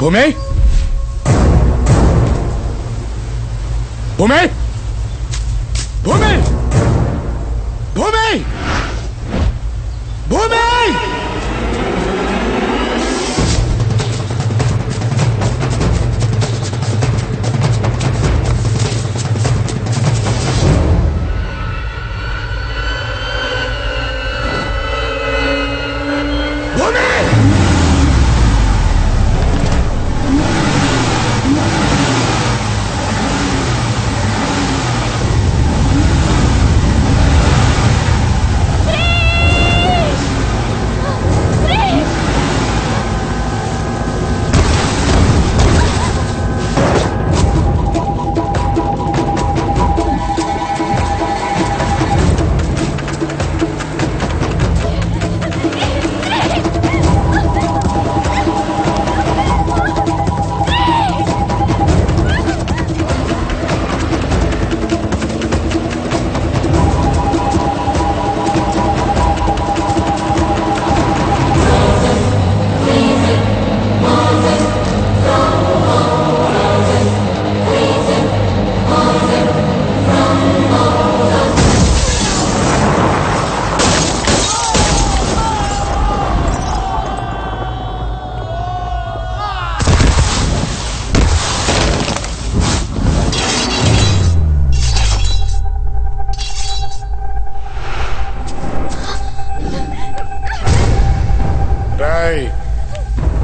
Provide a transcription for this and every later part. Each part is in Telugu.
భూమి భూమి భూమి భూమి భూమి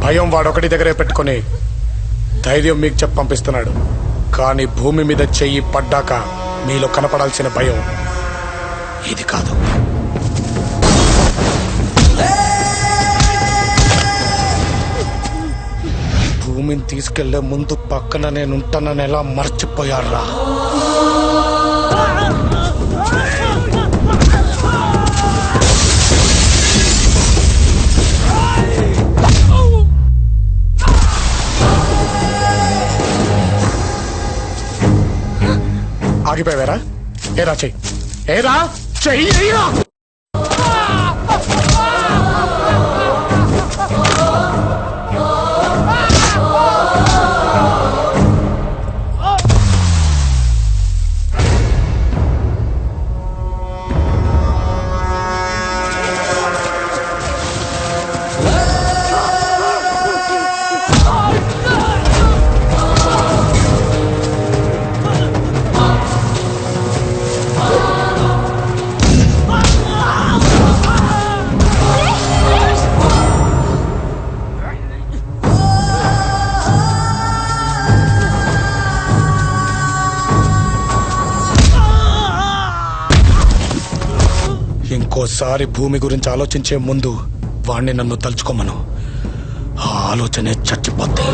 భయం వాడొకటి దగ్గరే పెట్టుకుని ధైర్యం మీకు చెప్పి పంపిస్తున్నాడు. కానీ భూమి మీద చెయ్యి పడ్డాక మీలో కనపడాల్సిన భయం ఇది కాదు. భూమిని తీసుకెళ్లే ముందు పక్కన నేనుంటానని ఎలా మర్చిపోయారా? ఆగిపోయారా? ఏరా చెయ్యి, ఏరా చెయ్యి. ఇంకోసారి భూమి గురించి ఆలోచించే ముందు వాణ్ణి నన్ను తలుచుకోమను. ఆ ఆలోచనే చచ్చిపోద్ది.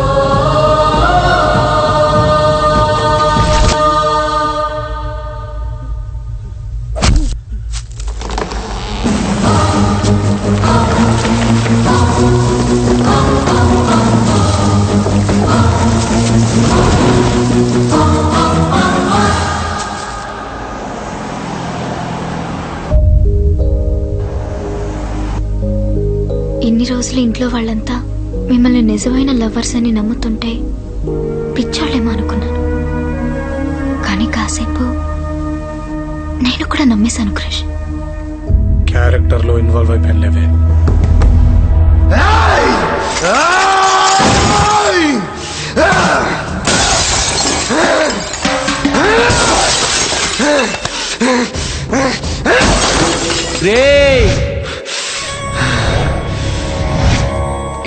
ఇన్ని రోజులు ఇంట్లో వాళ్ళంతా మిమ్మల్ని నిజమైన లవర్స్ అని నమ్ముతుంటే పిచ్చాళ్ళేమో అనుకున్నాను. కానీ కాసేపు నేను కూడా నమ్మేశాను క్రిష్. క్యారెక్టర్ లో ఇన్వాల్వ్ అయిపోయాను లేవే.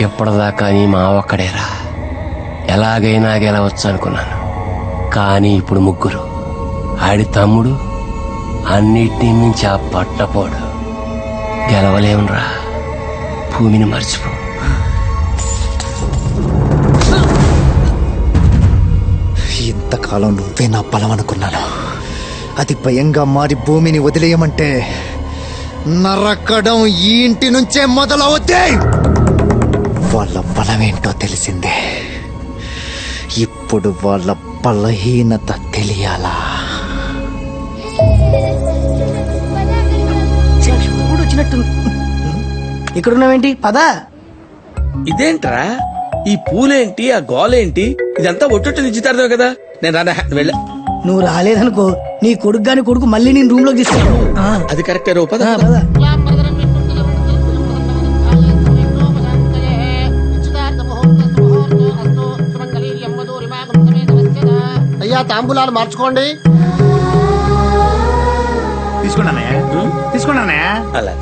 ఎప్పటిదాకా నీ మావక్కడేరా, ఎలాగైనా గెలవచ్చు అనుకున్నాను. కానీ ఇప్పుడు ముగ్గురు, ఆడి తమ్ముడు, అన్నిటినీ మించి ఆ పట్టపోడు. గెలవలేమురా, భూమిని మర్చిపో. ఇంతకాలం నువ్వే నా బలం అనుకున్నాను. అది భయంగా మారి భూమిని వదిలేయమంటే నరకడం ఈ ఇంటి నుంచే మొదలవుతాయి. వాళ్ళ బలమేంటో తెలిసిందే. ఇప్పుడు వాళ్ళ బలహీనత తెలియాలా? వచ్చినట్టు ఇక్కడున్నావేంటి? పదా. ఇదేంట్రా ఈ పూలేంటి ఆ గోలేంటి ఇదంతా ఒట్టొట్టు నిశ్చితార్థం కదా. నేను రానా వెళ్ళ. నువ్వు రాలేదనుకో నీ కొడుకు గాని కొడుకు మళ్ళీ నేను రూమ్ లోకి తీసుకెళ్ళి అది కరెక్టే రో పద. అయ్యా తాంబూలాలు మార్చుకోండి. తీసుకున్నానే అలా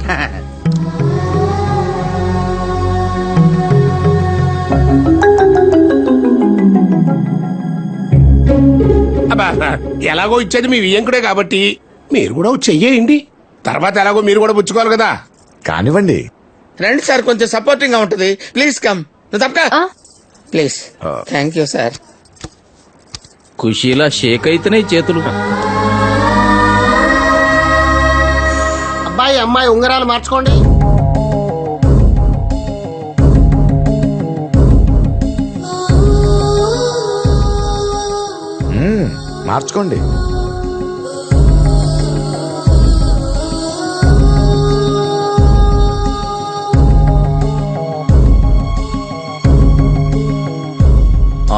అబ్బా, ఎలాగో ఇచ్చేది మీ వియ్యంకుడే కాబట్టి మీరు కూడా చెయ్యేయండి. తర్వాత ఎలాగో మీరు కూడా పుచ్చుకోవాలి కదా. కానివ్వండి. రండి సార్, కొంచెం సపోర్టింగ్ గా ఉంటది. Please come. నువ్వు తప్పక ప్లీజ్. Thank you sir. ఖుషీలా షేక్ అయితేనే చేతులు. అబ్బాయి అమ్మాయి ఉంగరాలు మార్చుకోండి. మార్చుకోండి.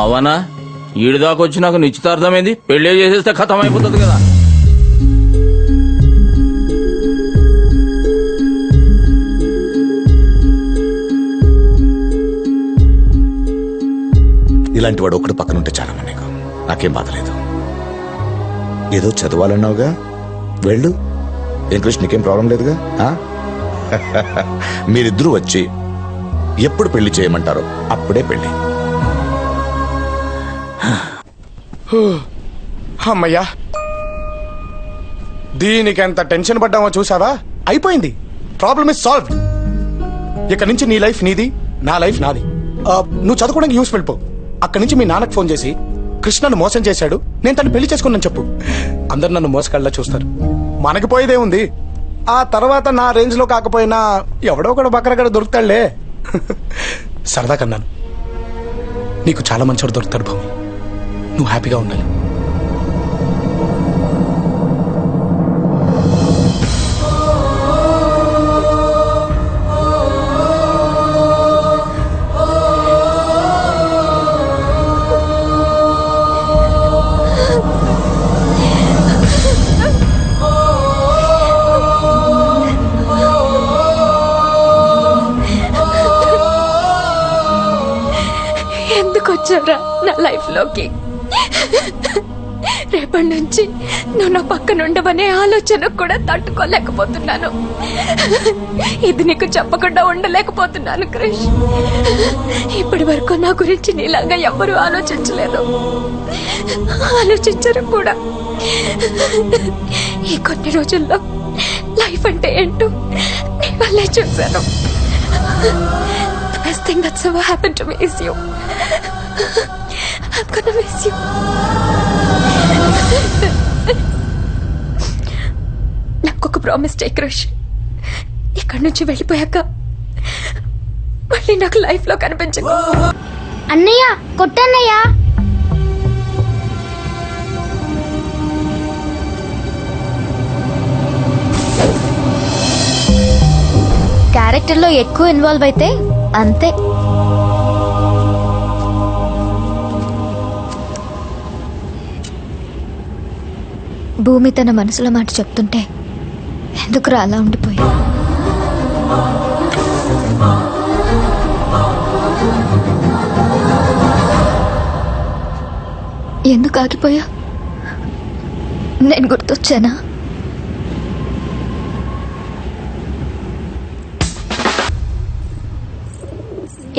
అవనా ఈడి దాకా వచ్చి నాకు నిశ్చితార్థమైంది, పెళ్లి చేసేస్తే ఖతం అయిపోతుంది కదా. ఇలాంటి వాడు ఒకటి పక్కన ఉంటే చాలా నీకు. నాకేం బాధ లేదు. ఏదో చదవాలన్నావుగా, వెళ్ళు. ఏం కృష్ణ, నీకేం ప్రాబ్లం లేదుగా? మీరిద్దరూ వచ్చి ఎప్పుడు పెళ్లి చేయమంటారో అప్పుడే పెళ్లి. అమ్మయ్యా, దీనికి ఎంత టెన్షన్ పడ్డామో చూసావా? అయిపోయింది. Problem is solve. ఇక నుంచి నీ లైఫ్ నీది, నా లైఫ్ నాది. నువ్వు చదువుకోవడానికి యూస్ వెళ్ళిపో. అక్కడి నుంచి మీ నాన్నకు ఫోన్ చేసి కృష్ణను మోసం చేశాడు, నేను తను పెళ్లి చేసుకున్నాను చెప్పు. అందరు నన్ను మోసగాళ్ళ చూస్తారు. మనకి పోయేదే ఉంది. ఆ తర్వాత నా రేంజ్ లో కాకపోయినా ఎవడో ఒకడు బకరగడ దొరుకుతాడులే. సరదా కన్నాను. నీకు చాలా మంచివాడు దొరుకుతాడు భూమి. నువ్వు హ్యాపీగా ఉండాలి. ఎందుకు వచ్చారా నా లైఫ్ లోకి? రేపటి నుంచి నువ్వు నా పక్కన ఉండవనే ఆలోచన కూడా తట్టుకోలేకపోతున్నాను. ఇది నీకు చెప్పకుండా ఉండలేకపోతున్నాను క్రిష్. ఇప్పటి వరకు నా గురించి నీలాగా ఎవ్వరూ ఆలోచించలేదు, ఆలోచించరు కూడా. ఈ కొన్ని రోజుల్లో లైఫ్ అంటే ఏంటో నీ వల్లే చూశాను. The best thing that's ever happened to me is you. I'm gonna miss you. నాకొక ప్రామిస్ చేయి క్రిష్. ఇక్కడి నుంచి వెళ్ళిపోయాక మళ్ళీ నాకు లైఫ్ లో కనిపించకు. అన్నయ్య కొట్టన్నయ్య. క్యారెక్టర్ లో ఎక్కువ ఇన్వాల్వ్ అయితే అంతే. భూమి తన మనసులో మాట చెప్తుంటే ఎందుకురా అలా ఉండిపోయా? ఎందుకు ఆగిపోయా? నేను గుర్తొచ్చానా?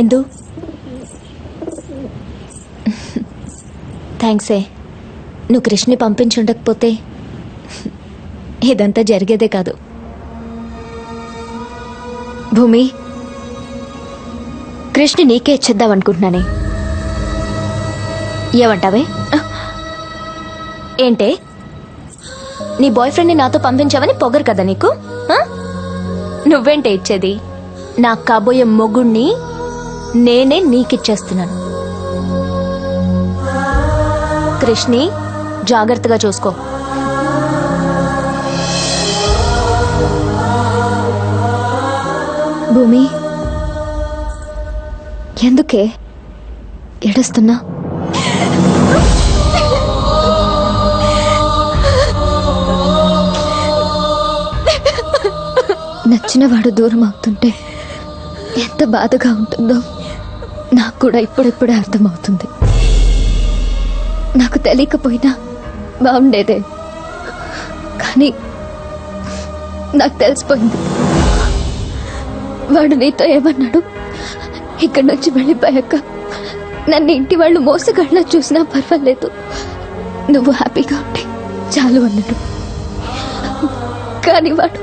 ఇందు థ్యాంక్సే. నువ్వు కృష్ణని పంపించుండకపోతే ఇదంతా జరిగేదే కాదు. భూమి, కృష్ణ నీకే ఇచ్చేద్దాం అనుకుంటున్నానే. ఏమంటావే? ఏంటే, నీ బాయ్ ఫ్రెండ్ని నాతో పంపించావని పొగరు కదా నీకు? నువ్వేంటే ఇచ్చేది? నా కాబోయే మొగుణ్ణి నేనే నీకిచ్చేస్తున్నాను. కృష్ణి జాగ్రత్తగా చూసుకో. భూమి, ఎందుకే ఏడుస్తున్నా? నచ్చిన వాడు దూరం అవుతుంటే ఎంత బాధగా ఉంటుందో నాకు కూడా ఇప్పుడిప్పుడే అర్థమవుతుంది. నాకు తెలియకపోయినా బాగుండేదే, కానీ నాకు తెలిసిపోయింది. వాడు నీతో ఏమన్నాడు? ఇక్కడి నుంచి వెళ్ళిపోయాక నన్ను ఇంటి వాళ్ళు మోసగాళ్ళ చూసినా పర్వాలేదు, నువ్వు హ్యాపీగా ఉంటే చాలు అన్నాడు. కానీ వాడు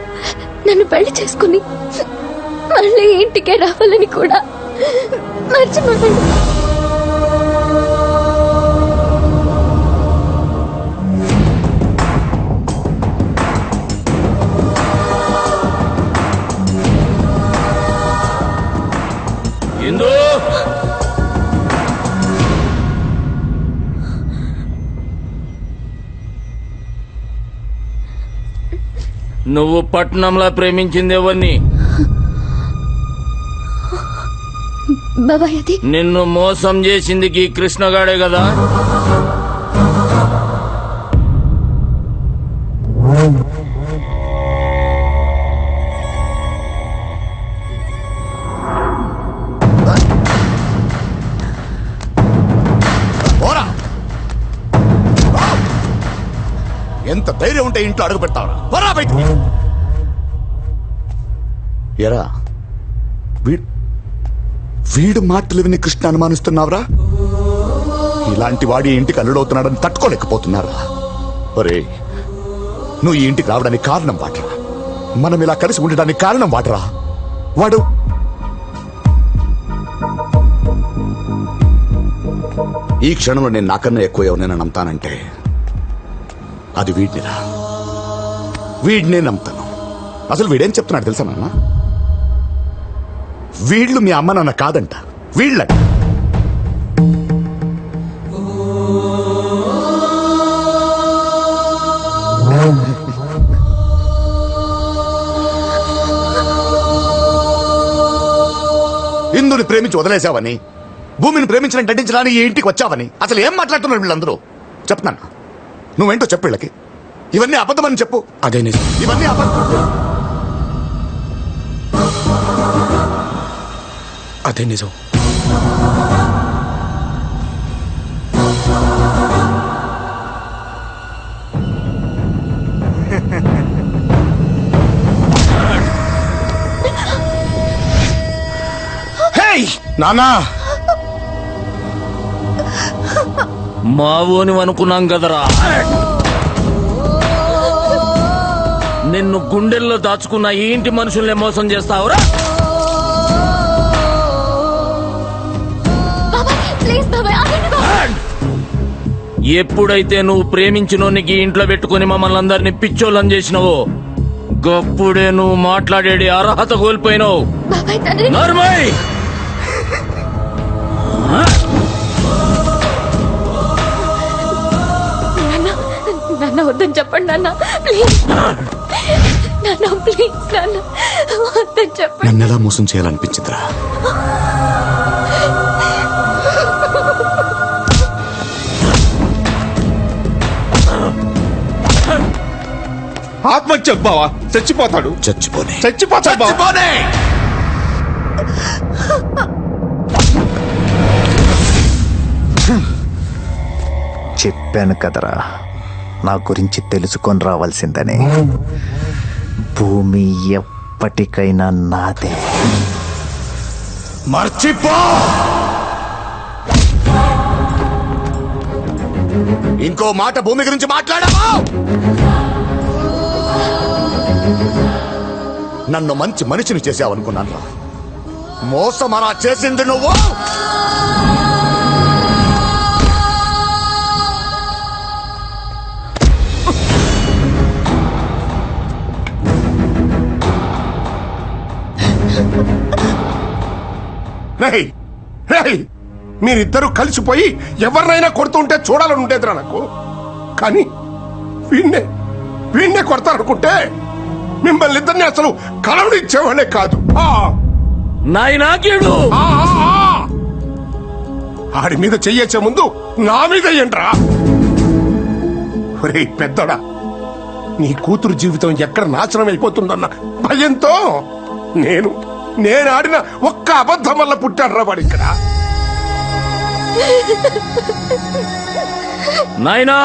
నన్ను పెళ్లి చేసుకుని మళ్ళీ ఇంటికే రావాలని కూడా మర్చిపోయాడు. ఇందు నువ్వు పట్నంలో ప్రేమించింది ఎవరిని? బాబాయ్, అది నిన్ను మోసం చేసింది ఈ కృష్ణగాడే కదా? ఎంత ధైర్యం ఉంటే ఇంట్లో అడుగు పెడతావరా? పోరా బయటికి. ఎరా వీడు మాటలు విని కృష్ణ అనుమానిస్తున్నావురా? ఇలాంటి వాడి ఇంటికి అల్లుడవుతున్నాడని తట్టుకోలేకపోతున్నారా? ఒరే, నువ్వు ఈ ఇంటికి రావడానికి కారణం వాటరా? మనం ఇలా కలిసి ఉండడానికి కారణం వాటరా? వాడు ఈ క్షణంలో నేను నాకన్నా ఎక్కువ ఎవరినైనా నమ్ముతానంటే అది వీడినిరా. వీడినే నమ్ముతాను. అసలు వీడేం చెప్తున్నాడు తెలుసా నాన్న? వీళ్ళు మీ అమ్మ నాన్న కాదంట, వీళ్ళ ఇందుని ప్రేమించి వదిలేసావని, భూమిని ప్రేమించిన నటించడానికి ఈ ఇంటికి వచ్చావని అసలు ఏం మాట్లాడుతున్నారు వీళ్ళందరూ? చెప్తున్నాను, నువ్వేంటో చెప్పు వీళ్ళకి. ఇవన్నీ అబద్ధమని చెప్పు. అదే నిజం. ఇవన్నీ అబద్ధం. అదే నిజం. హేయ్ నానా, మావోని అనుకున్నాం కదరా. నిన్ను గుండెల్లో దాచుకున్న ఈ ఇంటి మనుషుల్ని మోసం చేస్తావురా? ప్లీజ్ బాబాయ్, ఆగండి బాబాయ్. ఎప్పుడైతే నువ్వు ప్రేమించినోనికి ఇంట్లో పెట్టుకుని మమ్మల్ని అందరినీ పిచ్చోళ్ళని చేసినావో గప్పుడే నువ్వు మాట్లాడేది అర్హత కోల్పోయినావు. బాబాయ్, తండ్రి. నర్మయ్, నాన్న వద్దని చెప్పండి నాన్న, ప్లీజ్ నాన్న, ప్లీజ్ నాన్న వద్దని చెప్పండి. నన్ను ఎలా మోసం చేయాలనిపించిందిరా? ఆత్మహత్య బావా, చచ్చిపోతాడు. చచ్చిపోనే చచ్చిపోతాడు బావా. చచ్చిపోనే. చెప్పాను కదరా, నా గురించి తెలుసుకొని రావాల్సిందని. భూమి ఎప్పటికైనా నాదే. మర్చిపో. ఇంకో మాట భూమి గురించి మాట్లాడావా? నన్ను మంచి మనిషిని చేసావనుకున్నాను. మోసం అలా చేసింది నువ్వు. రేయ్, రేయ్, మీరిద్దరూ కలిసిపోయి ఎవరినైనా కొడుతుంటే చూడాలని ఉండేదిరా నాకు. కానీ వీణ్ణే కొడతారనుకుంటే మిమ్మల్ని ఇద్దరిని అసలు కలవనిచ్చేవాళ్ళే కాదు. నాయనాకేడు ఆడి మీద చెయ్యొచ్చే ముందు నా మీద ఏంట్రా? ఒరేయ్ పెద్దోడా, నీ కూతురు జీవితం ఎక్కడ నాశనం అయిపోతుందన్న భయంతో నేను ఆడిన ఒక్క అబద్ధం వల్ల పుట్టాడు రా వాడు ఇక్కడ. నాయనా,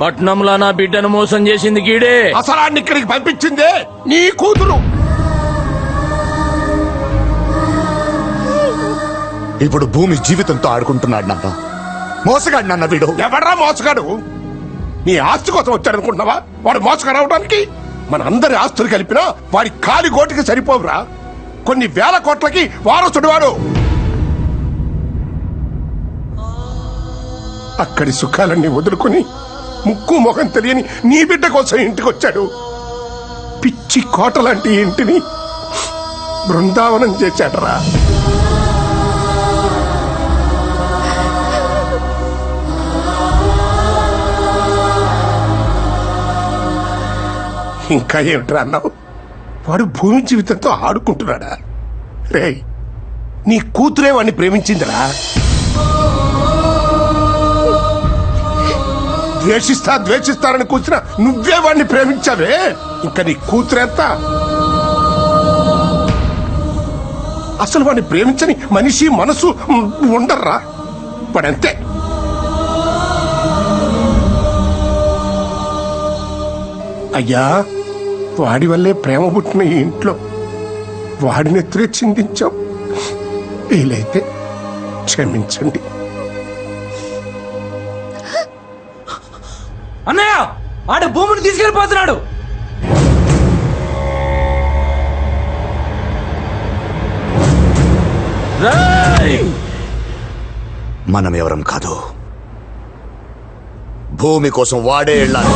పట్నంలో నా బిడ్డను మోసం చేసింది గీడే. అసలాన్ని ఇక్కడికి పంపించిందే నీ కూతురు. ఇప్పుడు భూమి జీవితంతో ఆడుకుంటున్నాడు నాన్న. మోసగాడు నాన్న వీడు. ఎవడ్రా మోసగాడు? నీ ఆస్తి కోసం వచ్చాడనుకుంటున్నావా వాడు మోసగాడు అవడానికి? మన అందరి ఆస్తులు కలిపినా వాడి కాలి గోటికి సరిపోవురా. కొన్ని వేల కోట్లకి వారసుడు వాడు. అక్కడి సుఖాలన్నీ వదులుకుని ముక్కు మొహం తెలియని నీ బిడ్డ కోసం ఇంటికి వచ్చాడు. పిచ్చి కోట లాంటి ఇంటిని బృందావనం చేశాడరా. ఇంకా ఏమిట్రా అన్నావు? వాడు భూమి జీవితంతో ఆడుకుంటున్నాడా? రేయ్, నీ కూతురే వాడిని ప్రేమించిందిరా. ద్వేషిస్తారని కూర్చున్నా నువ్వే వాడిని ప్రేమించావే. ఇంకా నీ కూతురెంత? అసలు వాడిని ప్రేమించని మనిషి మనసు ఉండర్రా. వాడంతే. అయ్యా, వాడి వల్లే ప్రేమ పుట్టిన ఈ ఇంట్లో వాడిని ఎత్తురే చిందించాం. వీలైతే క్షమించండి. అన్నయ్య, ఆడ భూమిని తీసుకెళ్లిపోతున్నాడు. మనం ఎవరం కాదు. భూమి కోసం వాడే వెళ్ళాలి.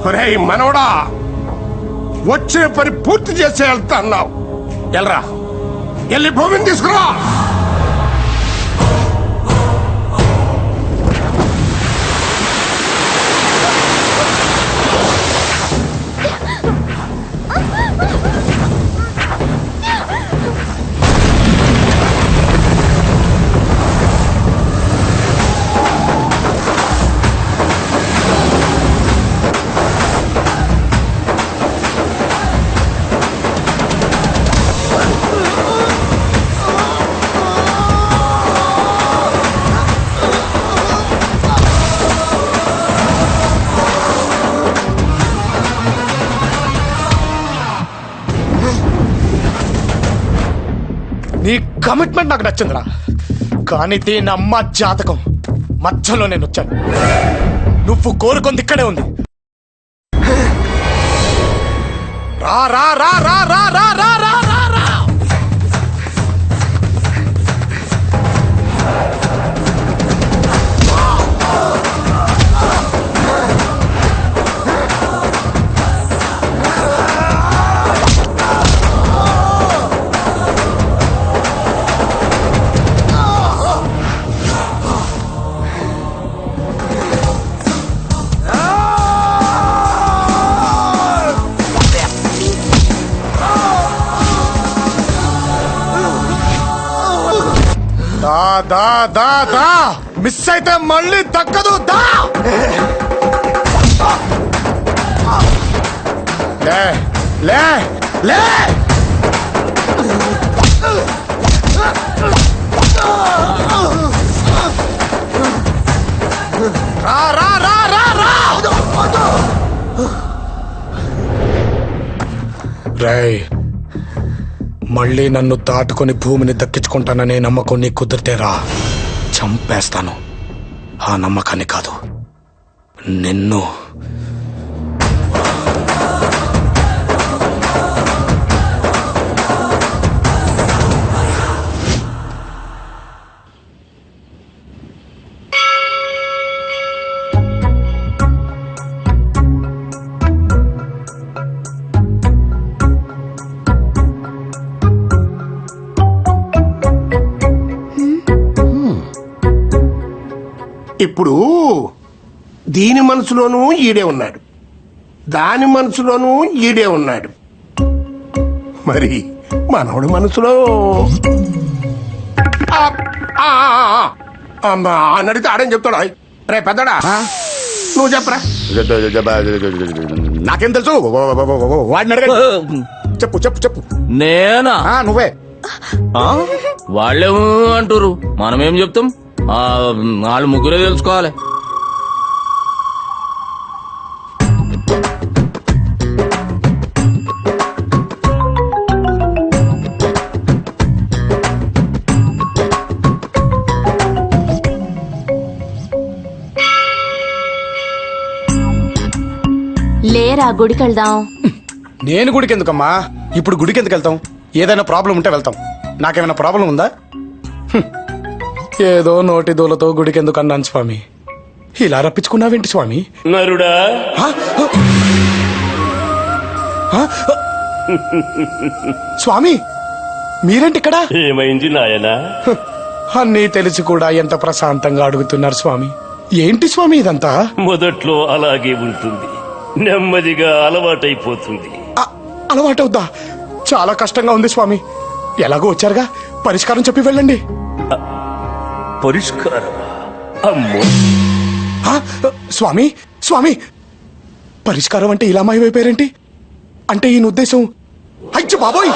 ఒరేయ్ మనవడా, వచ్చే పని పూర్తి చేసే వెళ్తా అన్నావు. ఎల్రా, వెళ్ళి భూమిని తీసుకురా. నీ కమిట్మెంట్ నాకు నచ్చిందిరా, కానీ దీని అమ్మ జాతకం మధ్యలో నేను వచ్చాను. నువ్వు కోరుకుంది ఇక్కడే ఉంది. రా రా రా రా రా రా రా రా రా రా. దా దా దా, మిస్ అయితే మళ్ళీ దక్కదు. దా లే లే లే. రా రా రా రా రా. రేయ్, మళ్ళీ నన్ను దాటుకొని భూమిని దక్కించుకుంటాననే నమ్మకం నీ కుదిరితేరా చంపేస్తాను. ఆ నమ్మకాన్ని కాదు, నిన్ను. ఇప్పుడు దీని మనసులోనూ ఈడే ఉన్నాడు. దాని మనసులోనూ ఈడే ఉన్నాడు. మరి మనవడి మనసులో అని అడిగితే ఆడేం చెప్తాడు. రే పెద్దడా నువ్వు చెప్పరా. నాకేం తెలుసు, వాడిని అడగండి. చెప్పు చెప్పు చెప్పు. నేనా? నువ్వే. వాళ్ళేమో అంటారు, మనమేం చెప్తాం? వాళ్ళు ముగ్గురే తెలుసుకోవాలి. లేరా గుడికి వెళ్దాం. నేను గుడికి ఎందుకమ్మా? ఇప్పుడు గుడికి ఎందుకు వెళ్తాం? ఏదైనా ప్రాబ్లం ఉంటే వెళ్తాం. నాకేమైనా ప్రాబ్లం ఉందా? ఏదో నోటి దూలతో గుడికి ఎందుకు అన్నాను స్వామి. ఇలా రప్పించుకున్నావేంటి స్వామి? నరుడా, స్వామి మీరేంటి ఇక్కడ? ఏమైంది నాయనా? అన్నీ తెలిసి కూడా ఎంత ప్రశాంతంగా అడుగుతున్నారు స్వామి. ఏంటి స్వామి ఇదంతా? మొదట్లో అలాగే ఉంటుంది, నెమ్మదిగా అలవాటైపోతుంది. అలవాటవుద్దా? చాలా కష్టంగా ఉంది స్వామి. ఎలాగో వచ్చారుగా, పరిష్కారం చెప్పి వెళ్ళండి. పరిష్కారమా? అమ్మో, స్వామి స్వామి, పరిష్కారం అంటే ఇలా మాయమైపోయారేంటి? అంటే ఈయన ఉద్దేశం అయ్యో బాబోయ్